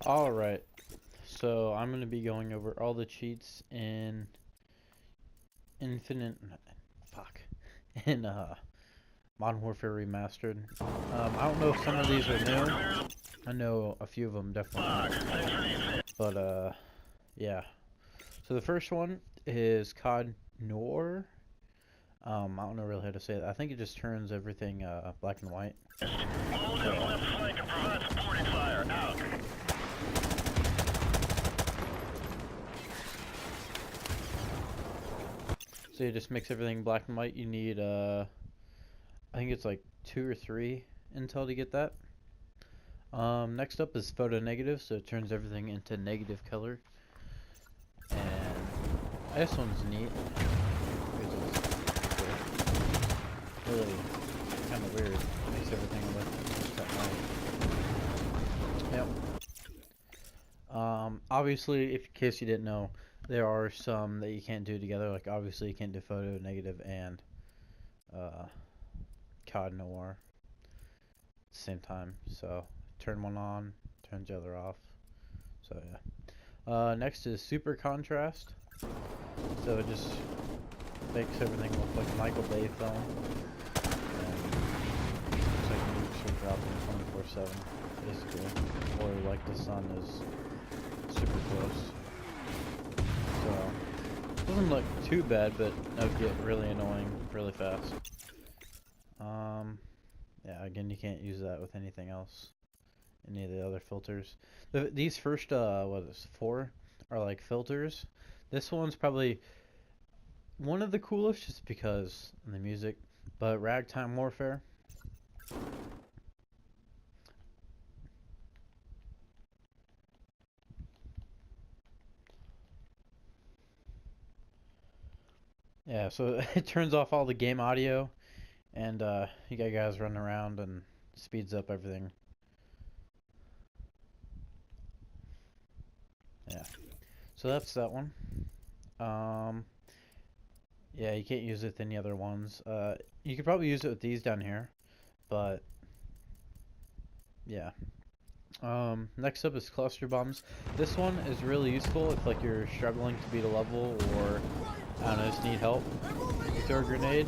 Alright, so I'm going to be going over all the cheats in Infinite, fuck, in Modern Warfare Remastered. I don't know if some of these are new. I know a few of them definitely are. But yeah. So the first one is COD Noir. I don't know really how to say it. I think it just turns everything black and white. So you just mix everything black and white. You need I think it's like 2 or 3 intel to get that. Next up is photo negative, so it turns everything into negative color. And this one's neat. It's really kind of weird. It makes everything look that nice. Yep. Obviously, in case you didn't know, there are some that you can't do together. Like obviously, you can't do photo negative and COD Noir at the same time. So turn one on, turn the other off. So yeah. Next is super contrast. So it just makes everything look like a Michael Bay film. And looks like nukes are dropping 24/7, basically. Or like the sun is super close. So it doesn't look too bad, but it would get really annoying really fast. Yeah, again, you can't use that with anything else. Any of the other filters. These first, what is this, 4 are like filters. This one's probably one of the coolest just because of the music, but Ragtime Warfare. Yeah, so it turns off all the game audio, and you got guys running around and speeds up everything. Yeah, so that's that one. Yeah, you can't use it with any other ones. You could probably use it with these down here, but yeah. Next up is cluster bombs. This one is really useful if like you're struggling to beat a level or I don't know, just need help. You throw a grenade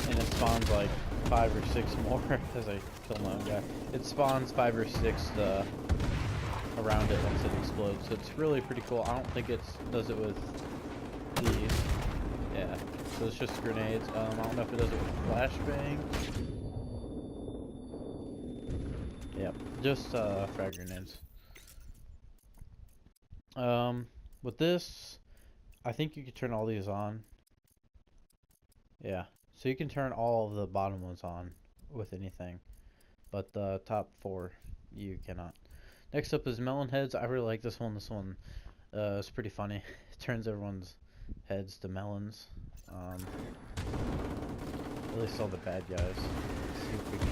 and it spawns like 5 or 6 more as I kill my own guy. It spawns 5 or 6 around it once it explodes. So it's really pretty cool. I don't think it does it with these. Yeah. So it's just grenades. I don't know if it does it with flashbang. Yep, just frag grenades. With this, I think you can turn all these on. Yeah, so you can turn all of the bottom ones on with anything, but the top 4 you cannot. Next up is melon heads. I really like this one. This one is pretty funny. It turns everyone's heads to melons. At least all the bad guys. Let's see if we can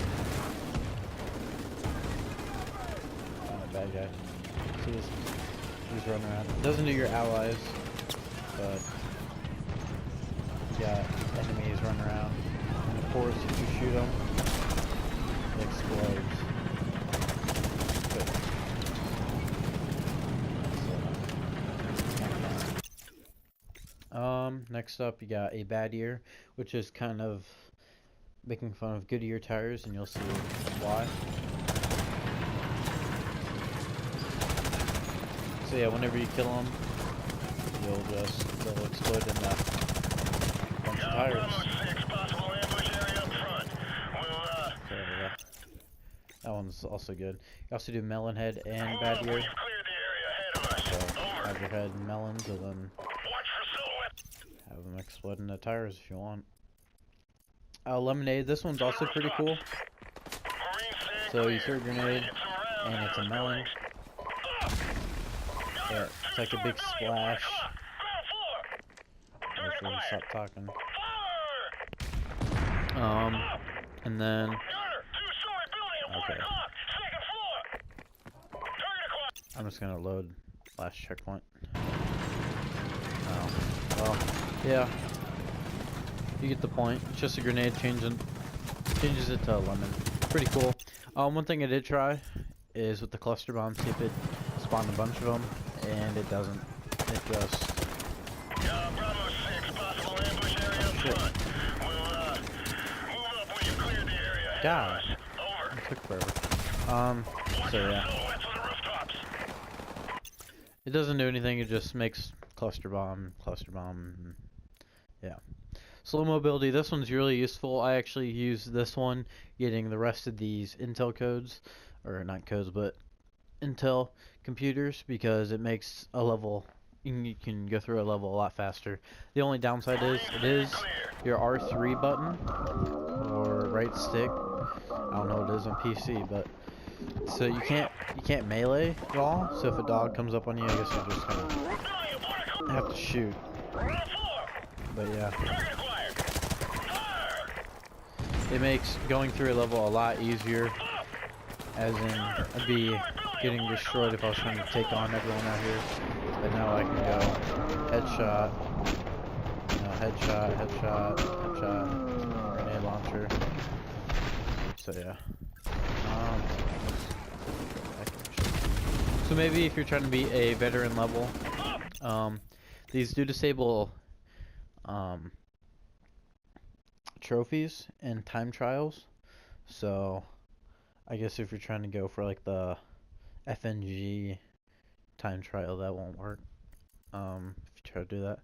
find a bad guy. See this? He's running around. It doesn't do your allies, but you got enemies running around. And of course, if you shoot them, it explodes. Next up, you got a bad ear, which is kind of making fun of Goodyear tires, and you'll see why. So yeah, whenever you kill them, they'll explode in a bunch of tires. So yeah, that one's also good. You also do melon head and bad ear. So have your head in melons and then have them explode into tires if you want. Lemonade, this one's also pretty cool. So you throw a grenade and it's a melon. Yeah, it's like a big splash. Hopefully stop talking. And then okay. I'm just gonna load last checkpoint. Oh, well, yeah. You get the point. It's just a grenade changes it to a lemon. Pretty cool. One thing I did try is with the cluster bomb, see if it spawned a bunch of them, and it doesn't. It just... Bravo 6, possible ambush area up front. We'll move up when you've cleared the area. God, Over. it took forever. So yeah. Silhouettes on the rooftops. It doesn't do anything, it just makes cluster bomb, yeah. Slow mobility, this one's really useful. I actually use this one getting the rest of these Intel codes, or not codes, but Intel computers, because it makes a level, you can go through a level a lot faster. The only downside is, it is your R3 button, or right stick. I don't know what it is on PC, but so you can't melee at all. So if a dog comes up on you, I guess you just kind of have to shoot. But yeah, it makes going through a level a lot easier. As in, I'd be getting destroyed if I was trying to take on everyone out here. But now I can go headshot, headshot, grenade launcher. So yeah. So maybe if you're trying to be a veteran level, these do disable trophies and time trials. So I guess if you're trying to go for like the FNG time trial, that won't work. If you try to do that,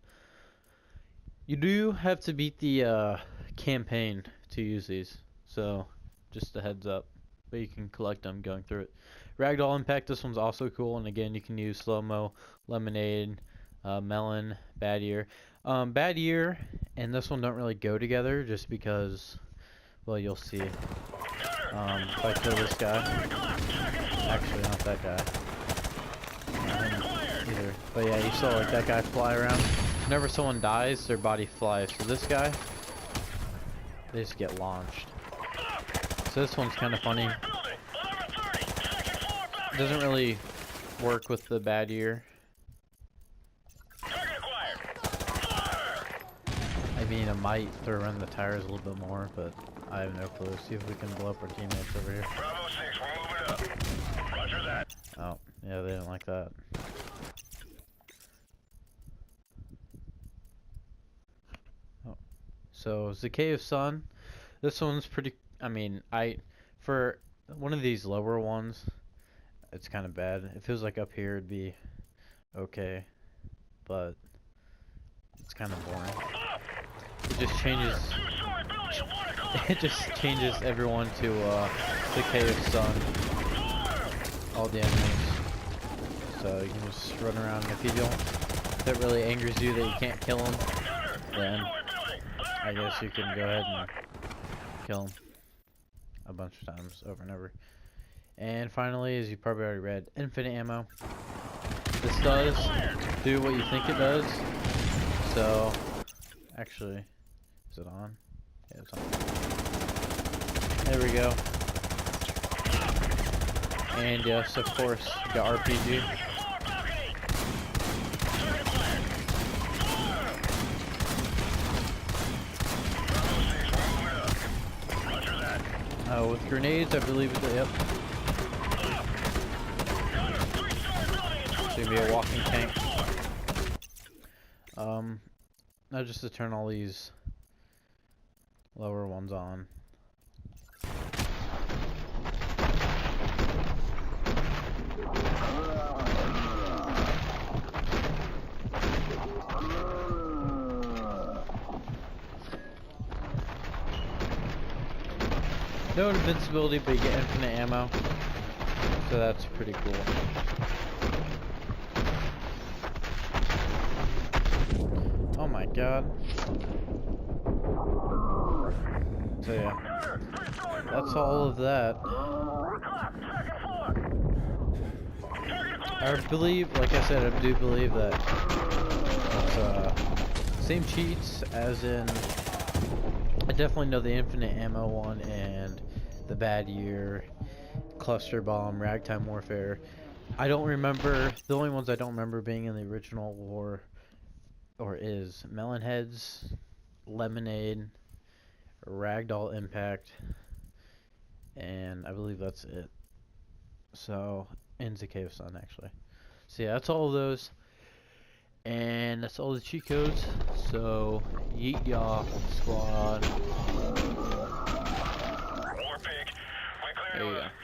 you do have to beat the campaign to use these. So just a heads up. But you can collect them going through it. Ragdoll Impact, this one's also cool, and again you can use slow-mo, lemonade, melon, bad ear. Bad ear and this one don't really go together just because, well, you'll see. If I kill this guy, actually not that guy, not him either, but yeah, you saw like that guy fly around. Whenever someone dies, their body flies. So this guy, they just get launched. So this one's kind of funny. It doesn't really work with the bad ear. I mean, it might throw around the tires a little bit more, but I have no clue. See if we can blow up our teammates over here. Bravo 6, we're moving up. Roger that. Oh, yeah, they didn't like that. Oh. So, Decay of Sun. This one's pretty, I mean, for one of these lower ones, it's kind of bad. It feels like up here it'd be okay, but it's kind of boring. It just changes. It just changes everyone to Decay of Sun. All the enemies. So you can just run around. If that really angers you that you can't kill them, then I guess you can go ahead and kill them a bunch of times over and over. And finally, as you probably already read, infinite ammo. This does do what you think it does. So, actually, is it on? Yeah, it's on. There we go. And yes, of course, the RPG. With grenades, I believe it's, yep. It's gonna be a walking tank. Now just to turn all these lower ones on. No invincibility, but you get infinite ammo. So that's pretty cool. Oh my god. So yeah. That's all of that. I believe, like I said, I do believe that it's same cheats as in, I definitely know the infinite ammo one and the bad year, cluster bomb, ragtime warfare. I don't remember, the only ones I don't remember being in the original war is melon heads, lemonade, ragdoll impact, And I believe that's it. So, ends the Cave of Sun, actually. So yeah, that's all of those. And that's all the cheat codes. So, yeet y'all, squad. Warpig, we cleared There you him. go.